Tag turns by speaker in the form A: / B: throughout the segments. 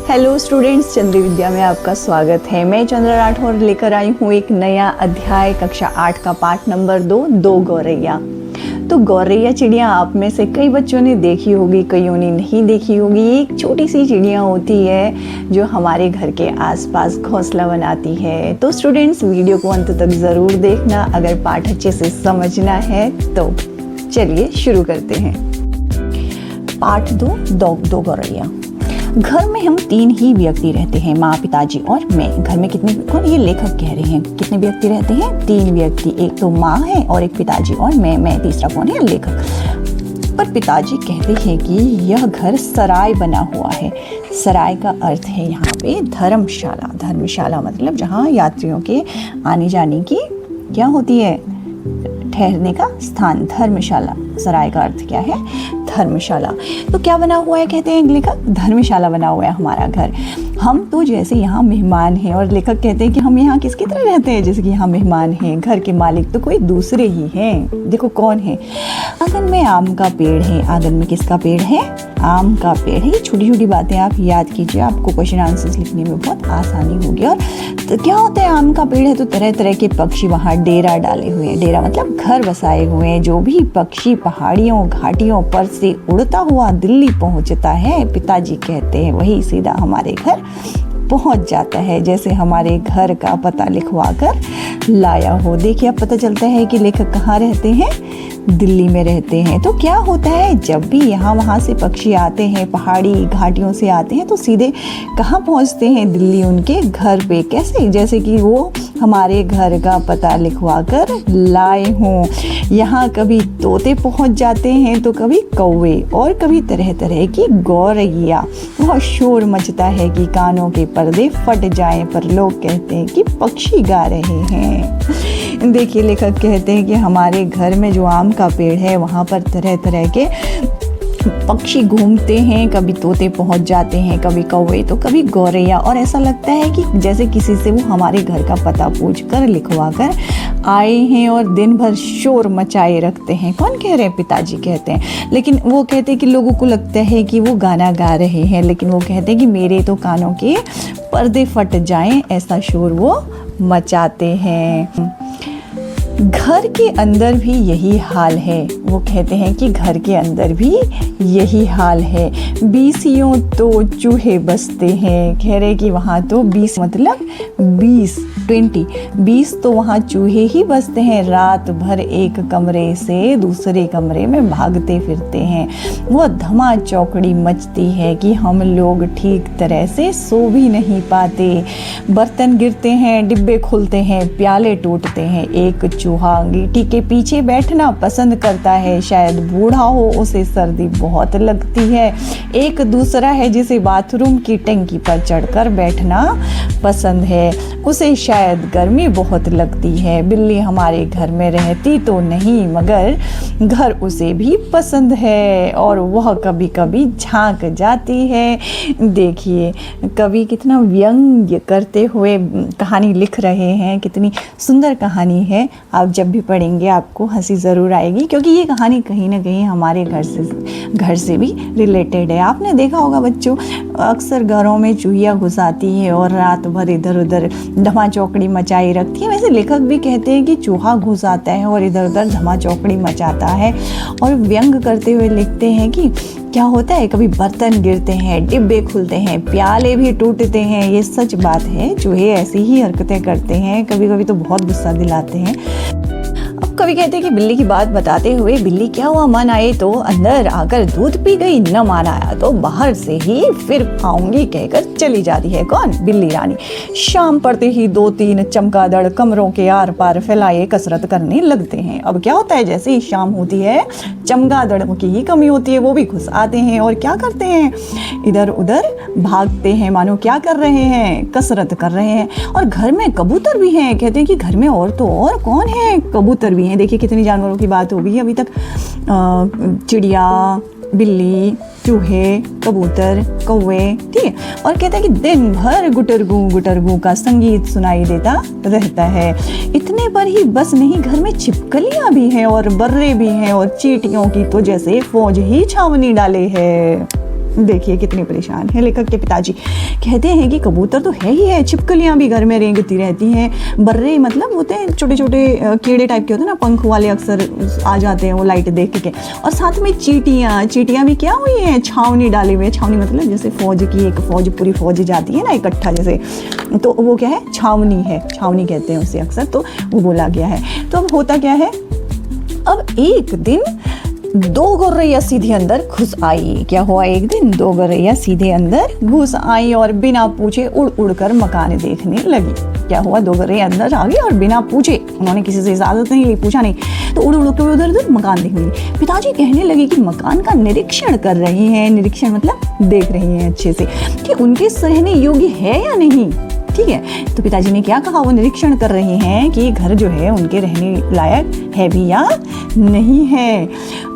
A: Hello students, चंद्री विद्या में आपका स्वागत है। मैं चंद्रा राठौर लेकर आई हूँ एक नया अध्याय कक्षा 8 का पाठ नंबर 2 गौरैया। तो गौरैया चिड़िया आप में से कई बच्चों ने देखी होगी, कईयों ने नहीं देखी होगी। एक छोटी सी चिड़िया होती है जो हमारे घर के आसपास घोंसला बनाती है। तो स्टूडेंट्स, वीडियो को अंत तक ज़रूर देखना अगर पाठ अच्छे से समझना है तो। चलिए शुरू करते हैं। पाठ 2 गौरैया। घर में हम 3 ही व्यक्ति रहते हैं, माँ, पिताजी और मैं। घर में कितने, कौन, ये लेखक कह रहे हैं, कितने व्यक्ति रहते हैं? 3 व्यक्ति। एक तो माँ है और एक पिताजी और मैं तीसरा कौन है? लेखक। पर पिताजी कहते हैं कि यह घर सराय बना हुआ है। सराय का अर्थ है यहाँ पे धर्मशाला। धर्मशाला मतलब जहाँ यात्रियों के आने जाने की क्या होती है, ठहरने का स्थान। धर्मशाला, सराय का अर्थ क्या है? धर्मशाला। तो क्या बना हुआ है, कहते हैं लेखक, धर्मशाला बना हुआ है हमारा घर। हम तो जैसे यहाँ मेहमान हैं, और लेखक कहते हैं कि हम यहाँ किसकी तरह रहते हैं, जैसे कि यहाँ मेहमान हैं। घर के मालिक तो कोई दूसरे ही हैं। देखो कौन है? आंगन में आम का पेड़ है। आंगन में किसका पेड़ है? आम का पेड़ है। ये छोटी छोटी बातें आप याद कीजिए, आपको क्वेश्चन आंसर्स लिखने में बहुत आसानी होगी। और तो क्या होता है, आम का पेड़ है तो तरह तरह के पक्षी वहाँ डेरा डाले हुए हैं। डेरा मतलब घर बसाए हुए हैं। जो भी पक्षी पहाड़ियों घाटियों पर से उड़ता हुआ दिल्ली पहुँचता है, पिताजी कहते हैं वही सीधा हमारे घर पहुंच जाता है। जैसे हमारे घर का पता लिखवा कर लाया हो। देखिए अब पता चलता है कि लेखक कहाँ रहते हैं, दिल्ली में रहते हैं। तो क्या होता है, जब भी यहाँ वहाँ से पक्षी आते हैं, पहाड़ी घाटियों से आते हैं, तो सीधे कहाँ पहुँचते हैं? दिल्ली, उनके घर पे। कैसे? जैसे कि वो हमारे घर का पता लिखवा कर लाए हों। यहाँ कभी तोते पहुँच जाते हैं तो कभी कौवे और कभी तरह तरह की गौरैया। बहुत शोर मचता है कि कानों के पर्दे फट जाएं, पर लोग कहते हैं कि पक्षी गा रहे हैं। देखिए लेखक कहते हैं कि हमारे घर में जो आम का पेड़ है वहाँ पर तरह तरह के पक्षी घूमते हैं। कभी तोते पहुंच जाते हैं, कभी कौवे तो कभी गौरैया। और ऐसा लगता है कि जैसे किसी से वो हमारे घर का पता पूछ कर लिखवा कर आए हैं और दिन भर शोर मचाए रखते हैं। कौन कह रहे हैं? पिताजी कहते हैं। लेकिन वो कहते हैं कि लोगों को लगता है कि वो गाना गा रहे हैं, लेकिन वो कहते हैं कि मेरे तो कानों के पर्दे फट जाएं, ऐसा शोर वो मचाते हैं। घर के अंदर भी यही हाल है। वो कहते हैं कि घर के अंदर भी यही हाल है। 20 तो चूहे बसते हैं। कह रहे कि वहाँ तो 20 मतलब 20 तो वहाँ चूहे ही बसते हैं। रात भर एक कमरे से दूसरे कमरे में भागते फिरते हैं। वो धमा चौकड़ी मचती है कि हम लोग ठीक तरह से सो भी नहीं पाते। बर्तन गिरते हैं, डिब्बे खुलते हैं, प्याले टूटते हैं। एक चूहा अंगीठी के पीछे बैठना पसंद करता है। शायद बूढ़ा हो, उसे सर्दी बहुत लगती है। एक दूसरा है जिसे बाथरूम की टंकी पर चढ़कर बैठना पसंद है। उसे शायद गर्मी बहुत लगती है। बिल्ली हमारे घर में रहती तो नहीं, मगर घर उसे भी पसंद है और वह कभी कभी झांक जाती है। देखिए कवि कितना व्यंग्य करते हुए कहानी लिख रहे हैं। कितनी सुंदर कहानी है। आप जब भी पढ़ेंगे आपको हंसी ज़रूर आएगी, क्योंकि ये कहानी कहीं ना कहीं हमारे घर से भी रिलेटेड है। आपने देखा होगा बच्चों, अक्सर घरों में चूहिया घुस आती है और रात भर इधर उधर धमा चौकड़ी मचाई रखती है। वैसे लेखक भी कहते हैं कि चूहा घुस आता है और इधर उधर धमा चौकड़ी मचाता है, और व्यंग करते हुए लिखते हैं कि क्या होता है, कभी बर्तन गिरते हैं, डिब्बे खुलते हैं, प्याले भी टूटते हैं। ये सच बात है, चूहे ऐसी ही हरकतें करते हैं, कभी कभी तो बहुत गुस्सा दिलाते हैं। अब कभी कहते हैं कि बिल्ली की बात बताते हुए, बिल्ली क्या हुआ, मन आए तो अंदर आकर दूध पी गई, न मान आया तो बाहर से ही फिर आऊंगी कहकर चली जाती है। कौन? बिल्ली रानी। शाम पड़ते ही 2-3 चमगादड़ कमरों के आर पार फैलाए कसरत करने लगते हैं। अब क्या होता है, जैसे ही शाम होती है चमगादड़ों की ही कमी होती है, वो भी घुस आते हैं और क्या करते हैं, इधर उधर भागते हैं, मानो क्या कर रहे हैं, कसरत कर रहे हैं। और घर में कबूतर भी हैं। कहते हैं कि घर में और तो और कौन है, कबूतर भी हैं। देखिए कितनी जानवरों की बात होगी अभी तक। चिड़िया, बिल्ली, चूहे, कबूतर, कौवे, ठीक है। और कहता है कि दिन भर गुटरगू का संगीत सुनाई देता रहता है। इतने पर ही बस नहीं, घर में छिपकलियां भी हैं और बर्रे भी हैं और चींटियों की तो जैसे फौज ही छावनी डाले है। देखिए कितने परेशान है लेखक के पिताजी। कहते हैं कि कबूतर तो है ही है, छिपकलियाँ भी घर में रेंगती रहती हैं, बर्रे मतलब होते हैं छोटे छोटे कीड़े टाइप के होते हैं ना, पंख वाले अक्सर आ जाते हैं वो लाइट देख के, और साथ में चींटियाँ भी क्या हुई हैं, छावनी डाले हुए। छावनी मतलब जैसे फौज की एक फौज, पूरी फौज जाती है ना इकट्ठा जैसे, तो वो क्या है, छावनी है, छावनी कहते हैं उसे अक्सर, तो वो बोला गया है। तो अब होता क्या है, अब एक दिन 2 गौरैया सीधे अंदर घुस आई। क्या हुआ, एक दिन 2 गौरैया सीधे अंदर घुस आई और बिना पूछे उड़ उड़ कर मकान देखने लगी। क्या हुआ, 2 गौरैया अंदर आ गई और बिना पूछे, उन्होंने किसी से इजाजत नहीं ली, पूछा नहीं, तो उड़ उड़ कर उधर उधर मकान देखने लगी। पिताजी कहने लगे कि मकान का निरीक्षण कर रही हैं, निरीक्षण मतलब देख रही हैं अच्छे से कि उनके रहने योग्य है या नहीं। ठीक है, तो पिताजी ने क्या कहा, वो निरीक्षण कर रहे हैं कि घर जो है उनके रहने लायक है भी या नहीं है,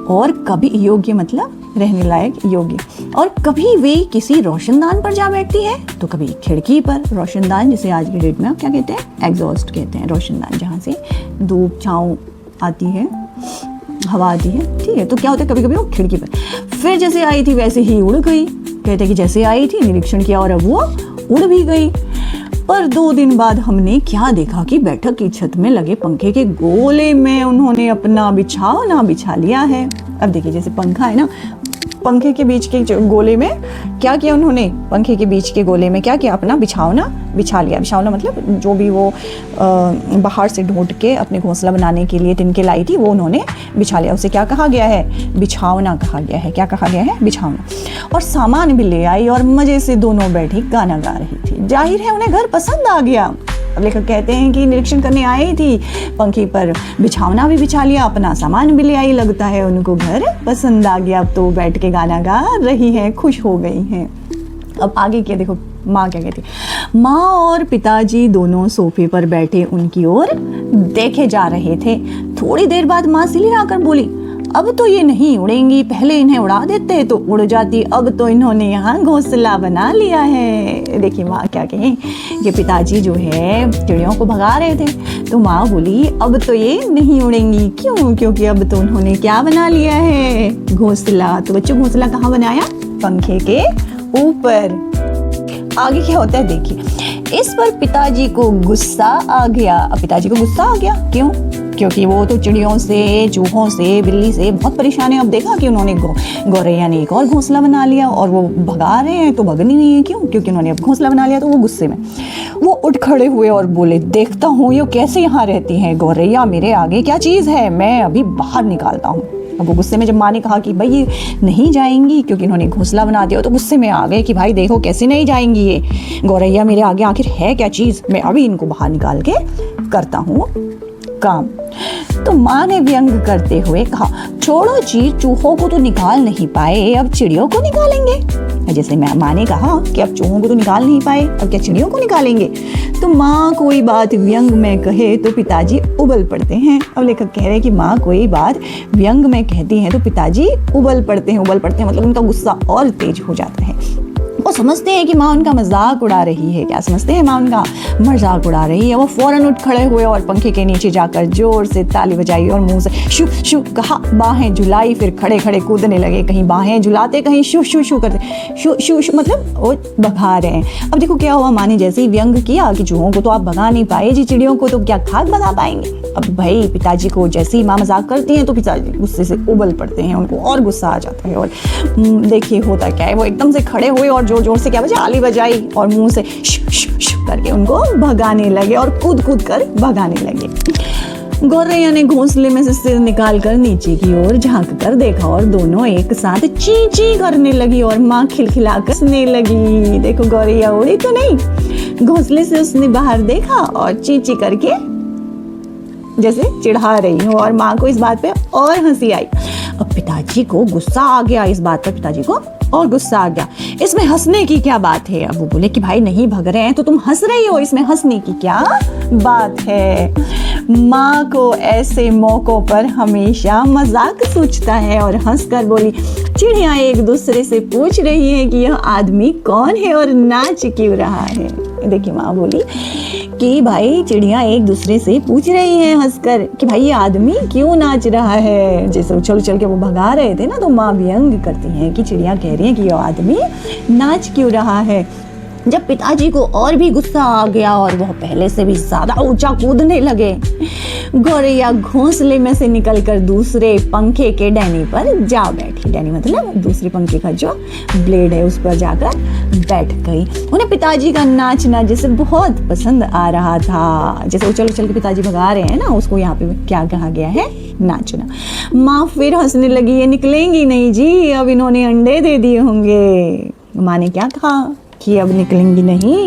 A: और कभी योग्य मतलब रहने लायक योग्य, और कभी वे किसी रोशनदान पर जा बैठती है तो कभी खिड़की पर। रोशनदान जिसे आज की डेट में क्या कहते हैं, एग्जॉस्ट कहते हैं, रोशनदान जहाँ से धूप छाँव आती है, हवा आती है। ठीक है, तो क्या होता है, कभी कभी वो खिड़की पर। फिर जैसे आई थी वैसे ही उड़ गई। कहते हैं कि जैसे आई थी निरीक्षण किया और अब वो उड़ भी गई। पर 2 दिन बाद हमने क्या देखा कि बैठक की छत में लगे पंखे के गोले में उन्होंने अपना बिछावना बिछा लिया है। अब देखिए जैसे पंखा है ना, पंखे के बीच के गोले में क्या किया उन्होंने, पंखे के बीच के गोले में क्या किया, अपना बिछावना बिछा लिया। बिछावना मतलब जो भी वो बाहर से ढूंढ के अपने घोंसला बनाने के लिए तिनके लाई थी वो उन्होंने बिछा लिया। उसे क्या कहा गया है, बिछावना कहा गया है। क्या कहा गया है, बिछावना। और सामान भी ले आई और मजे से दोनों बैठी गाना गा रही थी। जाहिर है उन्हें घर पसंद आ गया। अब लेखक कहते हैं कि निरीक्षण करने आई थी, पंखे पर बिछावना भी बिछा लिया, अपना सामान भी ले आई, लगता है उनको घर पसंद आ गया। अब तो बैठ के गाना गा रही हैं, खुश हो गई हैं। अब आगे क्या देखो, माँ क्या कहती है, माँ और पिताजी दोनों सोफे पर बैठे उनकी ओर देखे जा रहे थे। थोड़ी देर बाद माँ सिलराकर बोली, अब तो ये नहीं उड़ेंगी, पहले इन्हें उड़ा देते तो उड़ जाती, अब तो इन्होंने यहाँ घोंसला बना लिया है। देखिए माँ क्या कहें, ये पिताजी जो है चिड़ियों को भगा रहे थे, तो माँ बोली अब तो ये नहीं उड़ेंगी। क्यों, क्योंकि अब तो उन्होंने क्या बना लिया है, घोंसला। तो बच्चों घोंसला कहाँ बनाया, पंखे के ऊपर। आगे क्या होता है देखिए, इस पर पिताजी को गुस्सा आ गया। अब पिताजी को गुस्सा आ गया, क्यों, क्योंकि वो तो चिड़ियों से, चूहों से, बिल्ली से बहुत परेशान है। अब देखा कि उन्होंने गौरैया ने एक और घोंसला बना लिया और वो भगा रहे हैं, तो भगनी नहीं है, क्यों, क्योंकि उन्होंने अब घोंसला बना लिया। तो वो गुस्से में वो उठ खड़े हुए और बोले, देखता हूँ ये कैसे यहाँ रहती हैं, गौरैया मेरे आगे क्या चीज़ है, मैं अभी बाहर निकालता हूँ। अब वो गुस्से में जब माँ ने कहा कि भाई ये नहीं जाएंगी क्योंकि इन्होंने घोंसला बना दिया, तो गुस्से में आ गए कि भाई देखो कैसे नहीं जाएंगी ये गौरैया मेरे आगे, आखिर है क्या चीज़, मैं अभी इनको बाहर निकाल के करता हूँ काम। तो माँ ने व्यंग करते हुए कहा, छोड़ो जी, चूहों को तो निकाल नहीं पाए, अब चिड़ियों को निकालेंगे। जैसे माँ ने कहा कि अब चूहों को तो निकाल नहीं पाए, अब क्या चिड़ियों को निकालेंगे। तो माँ कोई बात व्यंग में कहे तो पिताजी उबल पड़ते हैं। अब लेखक कह रहे हैं कि माँ कोई बात व्यंग में कहती हैं तो पिताजी उबल पड़ते हैं। उबल पड़ते हैं मतलब उनका गुस्सा और तेज हो जाता है। वो समझते हैं कि माँ उनका मजाक उड़ा रही है। क्या समझते हैं, माँ उनका मजाक उड़ा रही है। वो फौरन उठ खड़े हुए और पंखे के नीचे जाकर जोर से ताली बजाई और मुंह से शु शु कहा, बाहें झुलाई, फिर खड़े खड़े कूदने लगे। कहीं बाहें झुलाते, कहीं शु शु शु करते, शु शु शु मतलब वो भगा रहे हैं। अब देखो क्या हुआ, माँ ने जैसे ही व्यंग किया कि चूहों को तो आप भगा नहीं पाए जी, चिड़ियों को तो क्या खाक भगा पाएंगे। अब भाई पिताजी को जैसे ही माँ मजाक करती हैं तो पिताजी गुस्से से उबल पड़ते हैं, उनको और गुस्सा आ जाता है। और देखिए होता क्या है, वो एकदम से खड़े हुए और जोर जोर से क्या बजा, ताली बजाई और मुंह से शु शु शु करके उनको भगाने लगे और कूद कूद कर भगाने लगे। गौरैया ने घोंसले में से सिर निकालकर नीचे की ओर झांक कर देखा और दोनों एक साथ ची ची करने लगी और माँ खिलखिलाकर हंसने लगी। देखो गौरैया उड़ी तो नहीं, घोंसले से उसने बाहर देखा और ची ची करके जैसे चिढ़ा रही हो, और माँ को इस बात पे और हंसी आई। अब पिताजी को गुस्सा आ गया, इस बात पर पिताजी को और गुस्सा आ गया। इसमें हंसने की क्या बात है। अब वो बोले कि भाई नहीं भग रहे हैं तो तुम हंस रही हो, इसमें हंसने की क्या बात है। माँ को ऐसे मौकों पर हमेशा मजाक सूझता है और हंसकर बोली, चिड़िया एक दूसरे से पूछ रही है कि यह आदमी कौन है और नाच क्यों रहा है। देखिए माँ बोली कि भाई चिड़िया एक दूसरे से पूछ रही हैं हंसकर कि भाई ये आदमी क्यों नाच रहा है। जैसे उछल उछल के वो भगा रहे थे ना, तो माँ व्यंग करती हैं कि चिड़िया कह रही है कि ये आदमी नाच क्यों रहा है। जब पिताजी को और भी गुस्सा आ गया और वह पहले से भी ज्यादा ऊंचा कूदने लगे, गौरैया घोंसले में से निकलकर दूसरे पंखे के डैनी पर जा बैठी। डैनी मतलब दूसरे पंखे का जो ब्लेड है उस पर जाकर बैठ गई। उन्हें पिताजी का नाचना जैसे बहुत पसंद आ रहा था। जैसे उछल उछल के पिताजी भगा रहे हैं ना, उसको यहाँ पे क्या कहा गया है, नाचना। माँ फिर हंसने लगी, ये निकलेंगी नहीं जी, अब इन्होंने अंडे दे दिए होंगे। माँ ने क्या कहा कि अब निकलेंगी नहीं,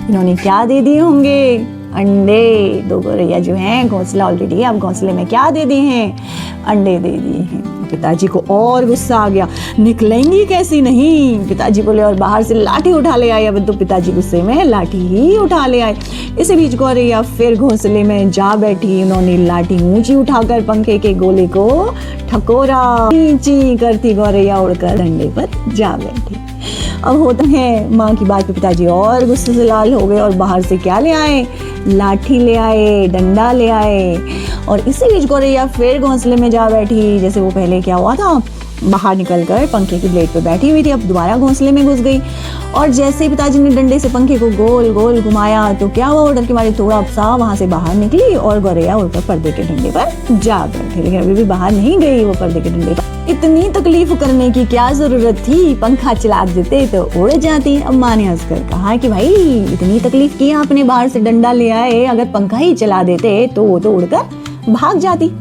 A: इन्होंने क्या दे दिए होंगे, अंडे। दो गौरैया जो हैं घोंसला ऑलरेडी है, अब घोंसले में क्या दे दिए हैं, अंडे दे दिए हैं। पिताजी को और गुस्सा आ गया, निकलेंगी कैसी नहीं। पिताजी बोले और बाहर से लाठी उठा ले आए। अब तो पिताजी गुस्से में लाठी ही उठा ले आए। इसी बीच गौरैया फिर घोंसले में जा बैठी। उन्होंने लाठी ऊंची उठाकर पंखे के गोले को ठकोरा। ची ची करती गौरैया उड़कर डंडे पर जा बैठी। अब होता है माँ की बात पे पिताजी और गुस्से से लाल हो गए और बाहर से क्या ले आए, लाठी ले आए, डंडा ले आए। और इसी बीच गौरैया फिर घोंसले में जा बैठी। जैसे वो पहले क्या हुआ था, बाहर निकलकर पंखे की ब्लेड पे बैठी हुई थी, अब दोबारा घोंसले में घुस गई। और जैसे ही पिताजी ने डंडे से पंखे को गोल गोल घुमाया तो क्या हुआ, डर के मारे थोड़ा सा वहां से बाहर निकली और गौरैया उड़कर पर्दे के डंडे पर जा बैठी। लेकिन अभी भी बाहर नहीं गई वो पर्दे के डंडे पर। इतनी तकलीफ करने की क्या जरूरत थी, पंखा चला देते तो उड़ जाती। अब माँ ने हंसकर कहा कि भाई इतनी तकलीफ की आपने, बाहर से डंडा ले आए, अगर पंखा ही चला देते तो वो तो उड़कर भाग जाती।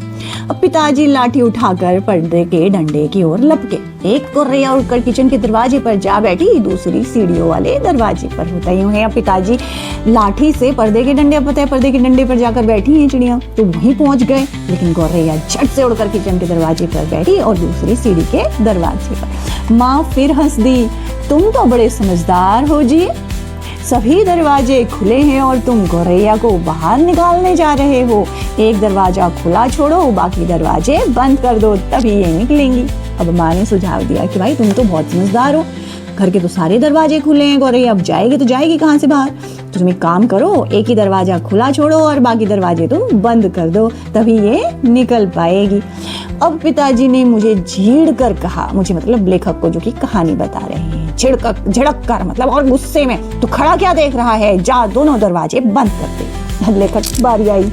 A: अब पिताजी लाठी उठाकर पर्दे के डंडे की ओर लपके। एक गौरैया उड़कर किचन के दरवाजे पर जा बैठी, दूसरी सीढ़ियों वाले दरवाजे पर। होता यूं है, अब पिताजी लाठी से पर्दे के डंडे, पता है पर्दे के डंडे पर जाकर बैठी हैं चिड़िया, तो वहीं पहुंच गए। लेकिन गौरैया झट से उड़कर किचन के दरवाजे पर बैठी और दूसरी सीढ़ी के दरवाजे पर। माँ फिर हंस दी, तुम तो बड़े समझदार हो जी, सभी दरवाजे खुले हैं और तुम गौरैया को बाहर निकालने जा रहे हो। एक दरवाजा खुला छोड़ो, बाकी दरवाजे बंद कर दो, तभी ये निकलेंगी। अब माँ ने सुझाव दिया कि भाई तुम तो बहुत समझदार हो, घर के तो सारे दरवाजे खुले हैं, गौरैया अब जाएगी तो जाएगी कहाँ से बाहर। तो तुम एक काम करो, एक ही दरवाजा खुला छोड़ो और बाकी दरवाजे तुम बंद कर दो, तभी ये निकल पाएगी। अब पिताजी ने मुझे झीड़ कर कहा, मुझे मतलब लेखक को जो कि कहानी बता रहे हैं, झिड़क कर मतलब और गुस्से में, तू खड़ा क्या देख रहा है, जा दोनों दरवाजे बंद कर दे। अब लेखक बारी आई,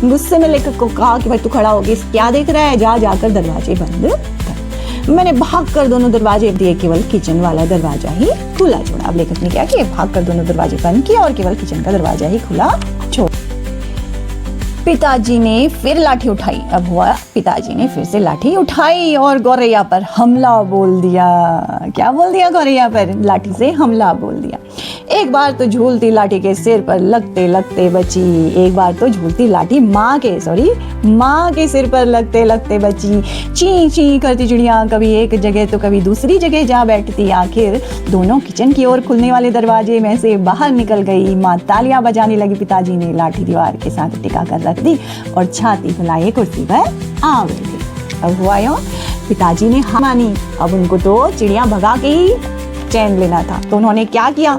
A: गुस्से में लेखक को कहा कि भाई तू खड़ा होगी क्या देख रहा है, जा जाकर दरवाजे बंद कर। मैंने भाग कर दोनों दरवाजे दिए, केवल किचन वाला दरवाजा ही खुला छोड़ा। अब लेखक ने क्या किया, भाग कर दोनों दरवाजे बंद किया और केवल किचन का दरवाजा ही खुला छोड़ा। पिताजी ने फिर लाठी उठाई। अब हुआ पिताजी ने फिर से लाठी उठाई और गौरैया पर हमला बोल दिया। क्या बोल दिया, गौरैया पर लाठी से हमला बोल दिया। एक बार तो झूलती लाठी के सिर पर लगते लगते बची, एक बार तो झूलती लाठी माँ के सिर पर लगते लगते बची। ची ची करती चिड़िया कभी एक जगह तो कभी दूसरी जगह जा बैठती। आखिर दोनों किचन की ओर खुलने वाले दरवाजे में से बाहर निकल गई। माँ तालियां बजाने लगी। पिताजी ने लाठी दीवार के साथ टिका कर रख दी और छाती फैलाए कुर्सी पर आ बैठे। अब हुआ यूं, पिताजी ने हार मानी। अब उनको तो चिड़िया भगा के ही चैन लेना था, तो उन्होंने क्या किया,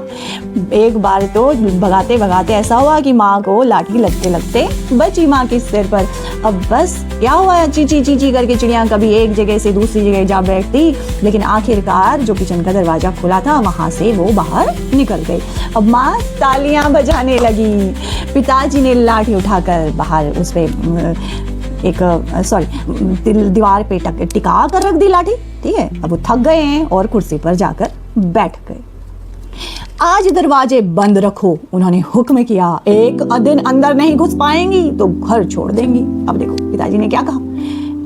A: एक बार तो भगाते भगाते ऐसा हुआ कि माँ को लाठी लगते लगते बची माँ के सिर पर। अब बस क्या हुआ, चीची चीची करके चिड़िया कभी एक जगह से दूसरी जगह जा बैठती, लेकिन आखिरकार जो किचन का दरवाजा खुला था वहां से वो बाहर निकल गई। अब माँ तालियां बजाने लगी। पिताजी ने लाठी उठाकर बाहर उस पे दीवार पे टिका कर रख दी लाठी। ठीक है, अब वो थक गए हैं और कुर्सी पर जाकर बैठ गए। आज दरवाजे बंद रखो, उन्होंने हुक्म किया। एक दिन अंदर नहीं घुस पाएंगी तो घर छोड़ देंगी। अब देखो पिताजी ने क्या कहा,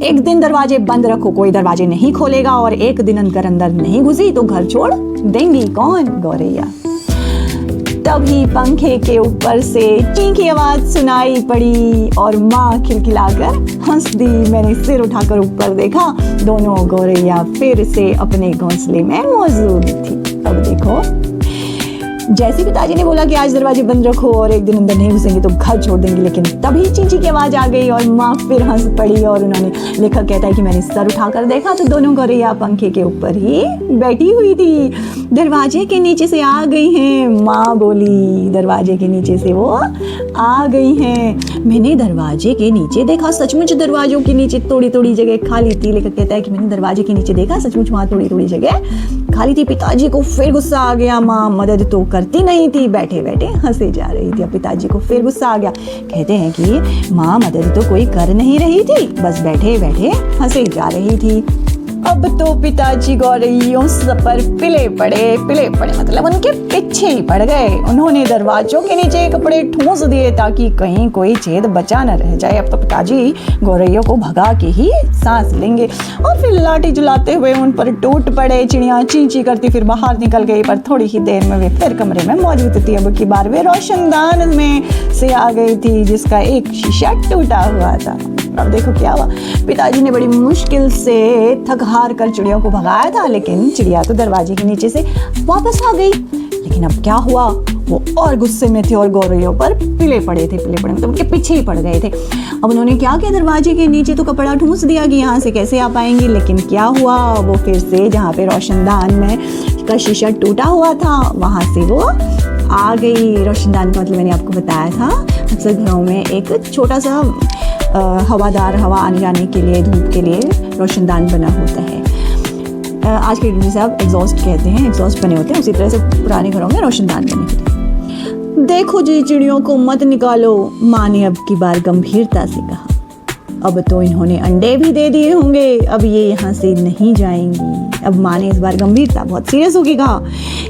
A: एक दिन दरवाजे बंद रखो, कोई दरवाजे नहीं खोलेगा, और एक दिन अंदर नहीं घुसी तो घर छोड़ देंगी। कौन, गौरैया। तभी पंखे के ऊपर से ची की आवाज सुनाई पड़ी और माँ खिलखिलाकर हंस दी। मैंने सिर उठाकर ऊपर देखा, दोनों गौरैया फिर से अपने घोंसले में मौजूद थी। अब देखो जैसे पिताजी ने बोला कि आज दरवाजे बंद रखो और एक दिन अंदर नहीं घुसेंगे तो घर छोड़ देंगे, लेकिन तभी चींची की आवाज आ गई और माँ फिर हंस पड़ी। और उन्होंने, लेखक कहता है कि मैंने सर उठाकर देखा तो दोनों गौरैया पंखे के ऊपर ही बैठी हुई थी, दरवाजे के नीचे से आ गई हैं। माँ बोली, दरवाजे के नीचे से वो आ गई हैं। मैंने दरवाजे के नीचे देखा, सचमुच दरवाजों के नीचे थोड़ी थोड़ी जगह खाली थी। लेखक कहता है कि मैंने दरवाजे के नीचे देखा, सचमुच वहाँ थोड़ी थोड़ी जगह खाली थी। पिताजी को फिर गुस्सा आ गया, माँ मदद तो करती नहीं थी, बैठे बैठे हंसे जा रही थी। अब पिताजी को फिर गुस्सा आ गया, कहते हैं कि माँ मदद तो कोई कर नहीं रही थी, बस बैठे बैठे हंसे जा रही थी। अब तो पिताजी गौरैयों पर पिले पड़े मतलब उनके पीछे ही पड़ गए। उन्होंने दरवाजों के नीचे कपड़े ठूंस दिए ताकि कहीं कोई छेद बचा न रह जाए। अब तो पिताजी गौरैयों को भगा के ही सांस लेंगे और फिर लाठी चलाते हुए उन पर टूट पड़े। चिड़िया चींची करती फिर बाहर निकल गई, पर थोड़ी ही देर में वे फिर कमरे में मौजूद थी। अब की बार वे रोशनदान में से आ गई थी जिसका एक शीशा टूटा हुआ था। अब देखो क्या हुआ, पिताजी ने बड़ी मुश्किल से थक हार कर चिड़ियों को भगाया था, लेकिन चिड़िया तो दरवाजे के नीचे से वापस आ गई। लेकिन अब क्या हुआ, वो और गुस्से में थे और गौरैयों पर पिले पड़े मतलब उनके पीछे ही पड़ गए थे। अब उन्होंने क्या किया, दरवाजे के नीचे तो कपड़ा ठूंस दिया कि यहाँ से कैसे आ पाएंगी। लेकिन क्या हुआ, वो फिर से जहाँ पे रोशनदान में का शीशा टूटा हुआ था वहाँ से वो आ गई। रोशनदान का मतलब मैंने आपको बताया था, अक्सर घरों में एक छोटा सा हवादार हवा आने जाने के लिए, धूप के लिए रोशनदान बना होता है। आज के जिसे आप एग्जॉस्ट कहते हैं, एग्जॉस्ट बने होते हैं, उसी तरह से पुराने घरों में रोशनदान बने होते हैं। देखो जी, चिड़ियों को मत निकालो, माँ ने अब की बार गंभीरता से कहा। अब तो इन्होंने अंडे भी दे दिए होंगे, अब ये यहाँ से नहीं जाएंगी। अब माँ ने इस बार गंभीरता बहुत सीरियस होकर कहा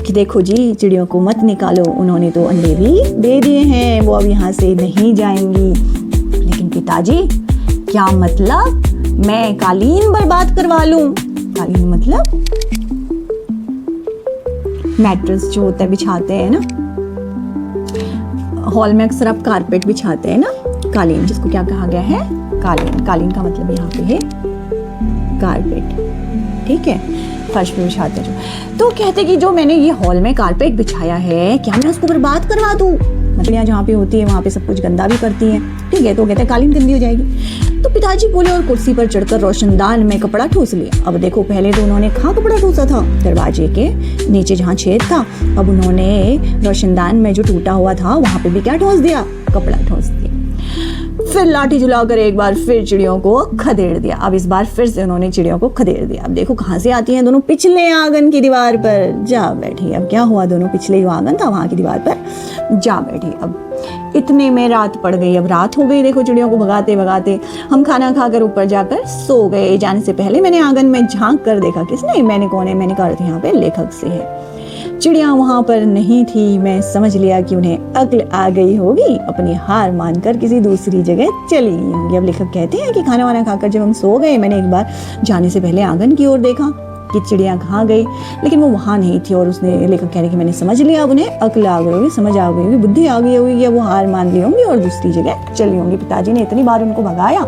A: कि देखो जी, चिड़ियों को मत निकालो, उन्होंने तो अंडे भी दे दिए हैं, वो अब यहाँ से नहीं जाएंगी। लेकिन पिताजी, क्या मतलब, मैं कालीन बर्बाद करवा लूं? कालीन मतलब मैट्रेस जो होता है, बिछाते हैं ना हॉल में, अक्सर आप कारपेट बिछाते हैं ना, कालीन जिसको क्या कहा गया है, कालीन। कालीन का मतलब यहाँ पे है कारपेट, ठीक है, फर्श पे बिछाते हैं जो। तो कहते कि जो मैंने ये हॉल में कारपेट बिछाया है, क्या मैं उसको बर्बाद करवा दूं? मछलियाँ जहाँ पे होती है वहाँ पे सब कुछ गंदा भी करती हैं, ठीक है। तो कहते हैं कालीन गंदी हो जाएगी। तो पिताजी बोले और कुर्सी पर चढ़कर रोशनदान में कपड़ा ठूस लिया। अब देखो, पहले तो उन्होंने कहाँ कपड़ा ठूसा था, दरवाजे के नीचे जहाँ छेद था। अब उन्होंने रोशनदान में जो टूटा हुआ था वहाँ पे भी क्या ठूस दिया, कपड़ा ठूस दिया। फिर लाठी जलाकर एक बार फिर चिड़ियों को खदेड़ दिया। अब इस बार फिर से उन्होंने चिड़ियों को खदेड़ दिया। अब देखो कहाँ से आती हैं, दोनों पिछले आंगन की दीवार पर जा बैठी। अब क्या हुआ, दोनों पिछले जो आंगन था वहां की दीवार पर जा बैठी। अब इतने में रात पड़ गई। अब रात हो गई, देखो चिड़ियों को भगाते भगाते हम खाना खाकर ऊपर जाकर सो गए। जाने से पहले मैंने आंगन में झांक कर देखा, किसने, मैंने, कौन है, मैंने कहा यहाँ पे लेखक से है। चिड़िया वहां पर नहीं थी। मैं समझ लिया कि उन्हें अक्ल आ गई होगी, अपनी हार मानकर किसी दूसरी जगह चली गई होंगी। अब लेखक कहते हैं कि खाना वाना खाकर जब हम सो गए, मैंने एक बार जाने से पहले आंगन की ओर देखा कि चिड़िया कहाँ गई, लेकिन वो वहाँ नहीं थी। और उसने, लेखक कह रहे कि मैंने समझ लिया, अब उन्हें अक्ल आ गई होगी, समझ आ गई होगी, बुद्धि आ गई होगी, या वो हार मान ली होंगी और दूसरी जगह चली होंगी। पिताजी ने इतनी बार उनको भगाया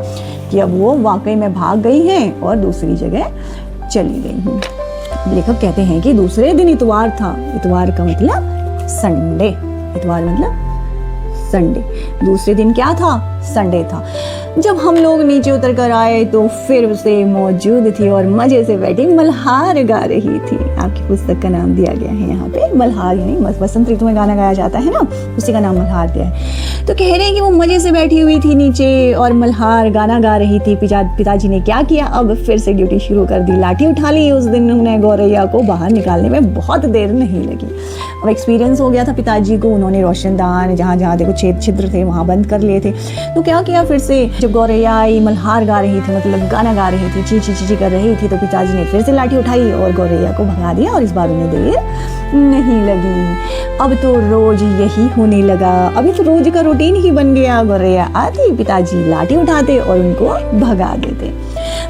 A: कि अब वो वाकई में भाग गई हैं और दूसरी जगह चली गई हैं। लेखक कहते हैं कि दूसरे दिन इतवार था। इतवार का मतलब संडे, इतवार मतलब संडे। दूसरे दिन क्या था, संडे था। जब हम लोग नीचे उतर कर आए तो फिर से मौजूद थी और मजे से बैठी मल्हार गा रही थी। आपकी पुस्तक का नाम दिया गया है यहाँ पे मल्हार, यानी बसंत ऋतु में गाना गाया जाता है ना, उसी का नाम मल्हार दिया है। तो कह रहे हैं कि वो मजे से बैठी हुई थी नीचे और मल्हार गाना गा रही थी। पिताजी ने क्या किया, अब फिर से ड्यूटी शुरू कर दी, लाठी उठा ली। उस दिन उन्हें गौरैया को बाहर निकालने में बहुत देर नहीं लगी। अब एक्सपीरियंस हो गया था पिताजी को। उन्होंने रोशनदान जहाँ जहाँ देखो छेद छिद्र थे वहाँ बंद कर लिए थे। तो क्या किया, फिर से जब गौरैया आई मल्हार गा रही थी, मतलब गाना गा रही थी, चींची चींची कर रही थी, तो पिताजी ने फिर से लाठी उठाई और गौरैया को भगा दिया। और इस बार उन्हें देर नहीं लगी। अब तो रोज यही होने लगा। अभी तो रोज का रूटीन ही बन गया। गौरैया आती, पिताजी लाठी उठाते और उनको भगा देते।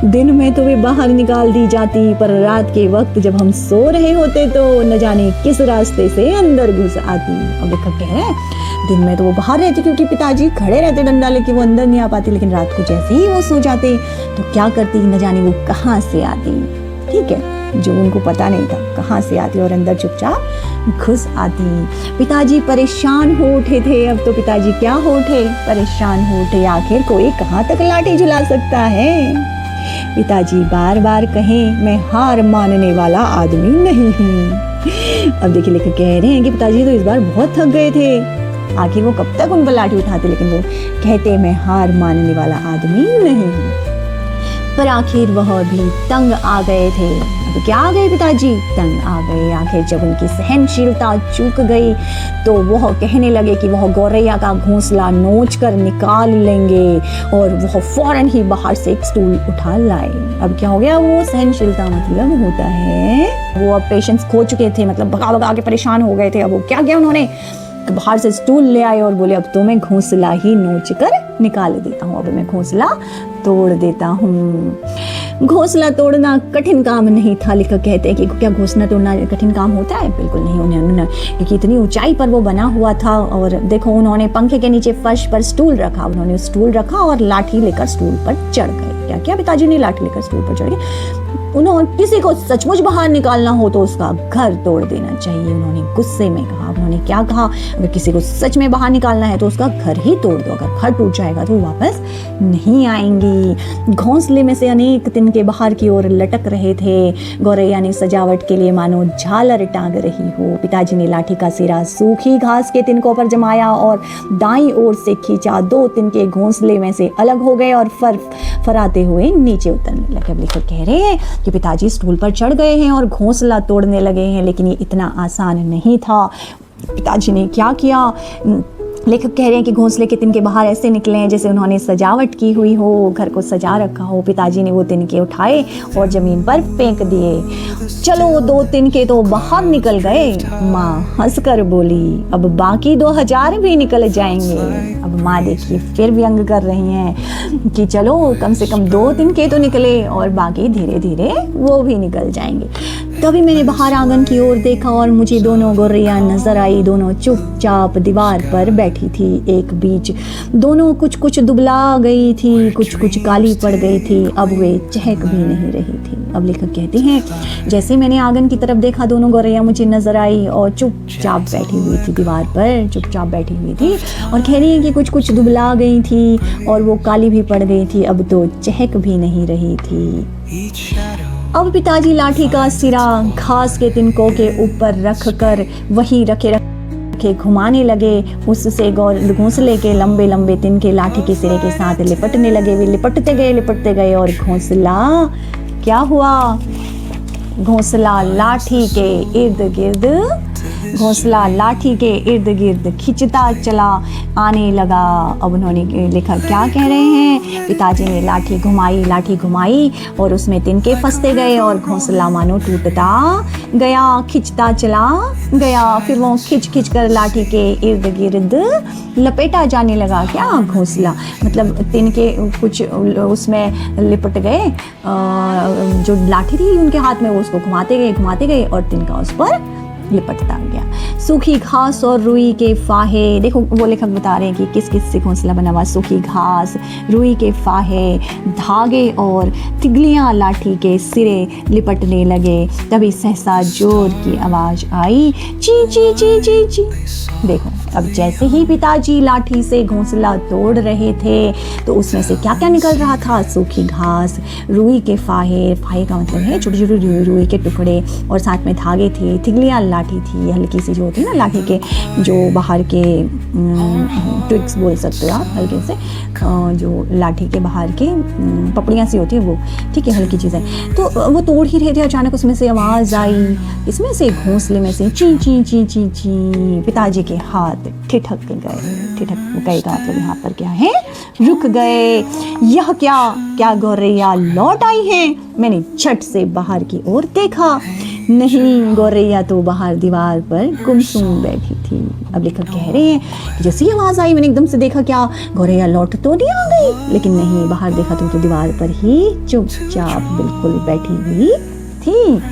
A: दिन में तो वे बाहर निकाल दी जाती, पर रात के वक्त जब हम सो रहे होते तो न जाने किस रास्ते से अंदर घुस आती। अब लेखक कह रहे हैं दिन में तो वो बाहर रहती क्योंकि पिताजी खड़े रहते डंडा लेके, वो अंदर नहीं आ पाती। लेकिन रात को जैसे ही वो सो जाते तो क्या करती, न जाने वो कहाँ से आती। ठीक है, जो उनको पता नहीं था कहाँ से आती और अंदर चुपचाप घुस आती। पिताजी परेशान हो उठे थे। अब तो पिताजी क्या हो उठे, परेशान हो उठे। आखिर कोई कहाँ तक लाठी झुला सकता है। पिताजी बार बार कहें मैं हार मानने वाला आदमी नहीं हूँ। अब देखिए लेखक कह रहे हैं कि पिताजी तो इस बार बहुत थक गए थे। आखिर वो कब तक उन पर लाठी उठाते, लेकिन वो कहते मैं हार मानने वाला आदमी नहीं हूँ। पर आखिर वह भी तंग आ गए थे। अब क्या आ गए पिताजी, तंग आ गए। आखिर जब उनकी सहनशीलता चूक गई तो वह कहने लगे कि वह गौरैया का घोंसला नोच कर निकाल लेंगे और वह फौरन ही बाहर से एक स्टूल उठा लाए। अब क्या हो गया, वो सहनशीलता मतलब होता है वो अब पेशेंस खो चुके थे, मतलब भगा भगा के परेशान हो गए थे। अब वो क्या किया उन्होंने, बाहर से स्टूल ले आए और बोले अब तो मैं घोंसला ही नोच कर निकाल देता हूँ, अब मैं घोंसला तोड़ देता हूँ। घोंसला तोड़ना कठिन काम नहीं था। लेखक कहते हैं कि क्या घोंसला तोड़ना कठिन काम होता है, बिल्कुल नहीं। उन्होंने क्योंकि इतनी ऊंचाई पर वो बना हुआ था और देखो उन्होंने पंखे के नीचे फर्श पर स्टूल रखा, उन्होंने स्टूल रखा और लाठी लेकर स्टूल पर चढ़ गए। क्या किया पिताजी ने, लाठी लेकर स्टूल पर चढ़ गए। उन्होंने किसी को सचमुच बाहर निकालना हो तो उसका घर तोड़ देना चाहिए, उन्होंने गुस्से में कहा। उन्होंने क्या कहा, अगर किसी को सच में बाहर निकालना है तो उसका घर ही तोड़ दो, अगर घर टूट जाएगा तो वापस नहीं आएंगी। घोंसले में से अनेक तिनके बाहर की ओर लटक रहे थे। गौरैया ने सजावट के लिए मानो झालर टांग रही हो। पिताजी ने लाठी का सिरा सूखी घास के तिनकों पर जमाया और दाईं ओर से खींचा। 2 तिनके घोंसले में से अलग हो गए और फराते हुए नीचे उतरने लगे। अब लेखक कह रहे हैं कि पिताजी स्टूल पर चढ़ गए हैं और घोंसला तोड़ने लगे हैं, लेकिन ये इतना आसान नहीं था। पिताजी ने क्या किया, लेखक कह रहे हैं कि घोंसले के तिनके बाहर ऐसे निकले हैं जैसे उन्होंने सजावट की हुई हो, घर को सजा रखा हो। पिताजी ने वो तिनके उठाए और जमीन पर फेंक दिए। चलो 2 तिनके तो बाहर निकल गए। माँ हंसकर बोली अब बाकी 2000 भी निकल जाएंगे। अब माँ देखिए फिर व्यंग कर रही हैं कि चलो कम से कम 2 तिनके तो निकले और बाकी धीरे धीरे वो भी निकल जाएंगे। तभी मैंने बाहर आंगन की ओर देखा और मुझे दोनों गौरैया नजर आई। दोनों चुपचाप दीवार पर बैठी थी एक बीच। दोनों कुछ कुछ दुबला गई थी, कुछ कुछ काली पड़ गई थी। अब वे चहक भी नहीं रही थी। अब लेखक कहते हैं जैसे मैंने आंगन की तरफ देखा दोनों गौरैया मुझे नजर आई और चुपचाप बैठी हुई थी, दीवार पर चुपचाप बैठी हुई थी और कह रही है कि कुछ कुछ दुबला गई थी और वो काली भी पड़ गई थी, अब तो चहक भी नहीं रही थी। अब पिताजी लाठी का सिरा घास के तिनकों के ऊपर रखकर वहीं रखे घुमाने लगे। उससे घोंसले के लंबे लंबे तिनके लाठी के सिरे के साथ लिपटने लगे। वे लिपटते गए और घोंसला क्या हुआ, घोंसला लाठी के इर्द गिर्द खिंचता चला आने लगा। अब उन्होंने लिखा क्या कह रहे हैं, पिताजी ने लाठी घुमाई और उसमें तिनके फंसते गए और घोंसला मानो टूटता गया, खिंचता चला गया। फिर वो खिंच कर लाठी के इर्द गिर्द लपेटा जाने लगा। क्या घोंसला मतलब तिनके कुछ उसमें लिपट गए, जो लाठी थी उनके हाथ में वो उसको घुमाते गए और तिनका उस पर लिपटता गया। सूखी घास और रुई के फाहे, देखो वो लेखक बता रहे हैं कि किस किस से घोंसला बना हुआ। सूखी घास, रुई के फाहे, धागे और तिगलियां लाठी के सिरे लिपटने लगे। तभी सहसा जोर की आवाज आई, ची ची ची ची ची। देखो अब जैसे ही पिताजी लाठी से घोंसला तोड़ रहे थे तो उसमें से क्या क्या निकल रहा था, सूखी घास, रुई के फाहे का मतलब है छोटे छोटे रुई के टुकड़े और साथ में धागे थे। तिगलियां लाठी थी, हल्की सी जो होती है ना लाठी के जो बाहर के ट्विक्स बोल सकते हो आप, हल्के से जो लाठी के बाहर के पपड़ियाँ सी होती है वो, ठीक है, हल्की चीज़ है। तो वो तोड़ ही रहे थे, अचानक उसमें से आवाज़ आई, इसमें से घोंसले में से ची ची ची ची ची। पिताजी के हाथ ठिठक गए का मतलब यहाँ पर क्या है, रुक गए। यह क्या गौरैया लौट आई है? मैंने झट से बाहर की ओर देखा, नहीं गौरैया तो बाहर दीवार पर गुमसुम बैठी थी। अब लेखक कह रहे हैं कि जैसी आवाज़ आई मैंने एकदम से देखा, क्या गौरैया लौट तो नहीं आ गई? लेकिन नहीं, बाहर देखा तो दीवार पर ही चुपचाप बिल्कुल बैठी हुई थी।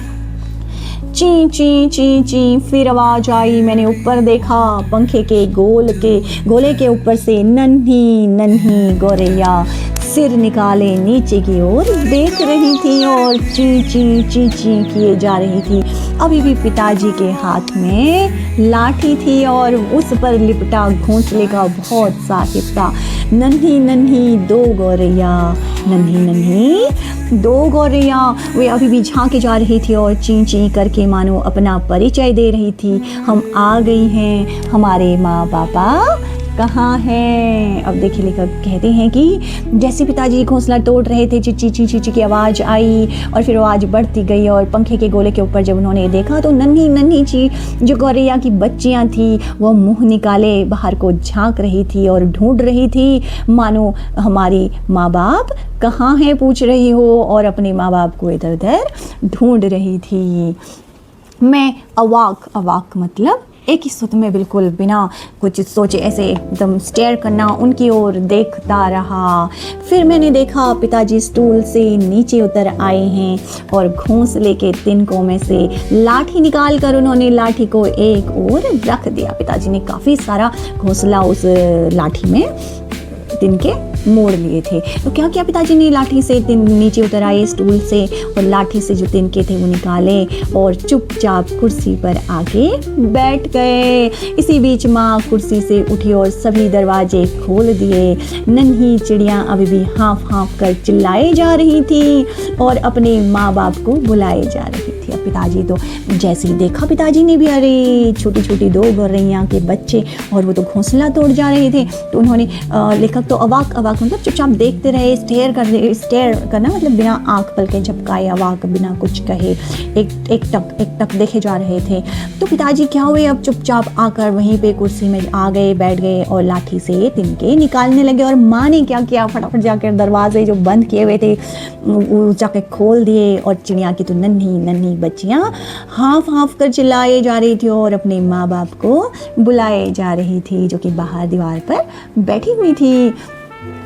A: ची ची ची ची फिर आवाज आई, मैंने ऊपर देखा, पंखे के गोले के ऊपर से नन्ही गौरैया सिर निकाले नीचे की ओर देख रही थी और ची ची ची ची किए जा रही थी। अभी भी पिताजी के हाथ में लाठी थी और उस पर लिपटा घोंसले का बहुत सा हिस्सा। नन्ही नन्ही दो गौरैया, नन्ही नन्ही दो गौरैया, वे अभी भी झांके जा रही थी और ची ची करके मानो अपना परिचय दे रही थी। हम आ गई हैं, हमारे माँ पापा कहाँ हैं? अब देखिए लेखक कहते हैं कि जैसे पिताजी घोंसला तोड़ रहे थे, चिची ची ची ची की आवाज़ आई और फिर आवाज़ बढ़ती गई और पंखे के गोले के ऊपर जब उन्होंने देखा तो नन्ही नन्ही ची जो गौरैया की बच्चियाँ थी वो मुंह निकाले बाहर को झांक रही थी और ढूंढ रही थी, मानो हमारी माँ बाप कहाँ हैं पूछ रही हो और अपने माँ बाप को इधर उधर ढूंढ रही थी। मैं अवाक मतलब एक ही सुत में बिल्कुल बिना कुछ सोचे ऐसे एकदम स्टेयर करना उनकी ओर देखता रहा। फिर मैंने देखा पिताजी स्टूल से नीचे उतर आए हैं और घोंसले के तिनकों में से लाठी निकाल कर उन्होंने लाठी को एक ओर रख दिया। पिताजी ने काफ़ी सारा घोंसला उस लाठी में तिनके मोड़ लिए थे। तो क्या किया पिताजी ने, लाठी से नीचे उतर आए स्टूल से और लाठी से जो तिनके थे वो निकाले और चुपचाप कुर्सी पर आके बैठ गए। इसी बीच माँ कुर्सी से उठी और सभी दरवाजे खोल दिए। नन्ही चिड़ियाँ अभी भी हाँफ हाँफ कर चिल्लाए जा रही थी और अपने माँ बाप को बुलाए जा रही थी। अब पिताजी तो जैसे ही देखा पिताजी ने भी, अरे छोटी छोटी दो गौरैया के बच्चे और वो तो घोंसला तोड़ जा रहे थे, तो उन्होंने लेखक तो अवाक मतलब चुपचाप देखते रहे, स्टेयर करना मतलब बिना आंख पलके झपकाए, अवाक बिना कुछ कहे, एक टक देखे जा रहे थे। तो पिताजी क्या हुए, अब चुपचाप आकर वहीं पे कुर्सी में आ गए, बैठ गए और लाठी से तिनके निकालने लगे। और माँ ने क्या किया, फटाफट जाकर दरवाजे जो बंद किए हुए थे वो जाके खोल दिए और चिड़िया की तो नन्ही नन्ही बच्चियाँ हाँफ कर चिल्लाए जा रही थी और अपने माँ बाप को बुलाए जा रही थी जो कि बाहर दीवार पर बैठी हुई थी।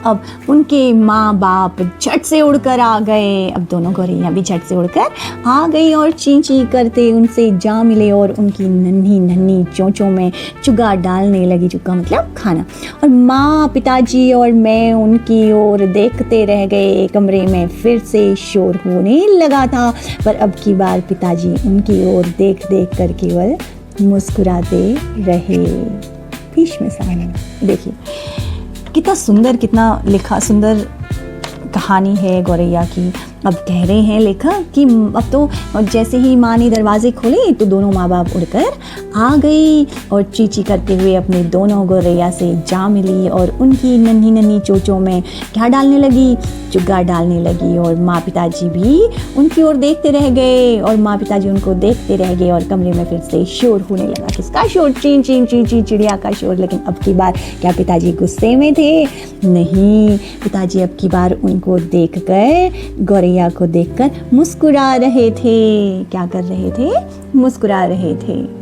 A: अब उनके माँ बाप झट से उड़कर आ गए। अब दोनों गौरैया भी झट से उड़कर आ गई और ची ची करते उनसे जा मिले और उनकी नन्ही नन्ही चोंचों में चुगा डालने लगी। चुगा मतलब खाना। और माँ, पिताजी और मैं उनकी ओर देखते रह गए। कमरे में फिर से शोर होने लगा था, पर अब की बार पिताजी उनकी ओर देख देख कर केवल मुस्कुराते रहे। भीष्म साहनी देखिए कितना सुंदर, कितना लिखा सुंदर कहानी है गौरैया की। अब कह रहे हैं लेखक कि अब तो जैसे ही माँ ने दरवाजे खोले तो दोनों माँ बाप उड़कर आ गई और चींची करते हुए अपने दोनों गौरैया से जा मिली और उनकी नन्ही नन्ही चोंचों में क्या डालने लगी, चुग्गा डालने लगी। और माँ पिताजी भी उनकी ओर देखते रह गए और माँ पिताजी उनको देखते रह गए और कमरे में फिर से शोर होने लगा। किसका शोर? ची ची ची ची चिड़िया का शोर। लेकिन अब की बार क्या पिताजी गुस्से में थे? नहीं, पिताजी अब की बार उनको देखकर, गौरैया को देखकर मुस्कुरा रहे थे। क्या कर रहे थे? मुस्कुरा रहे थे।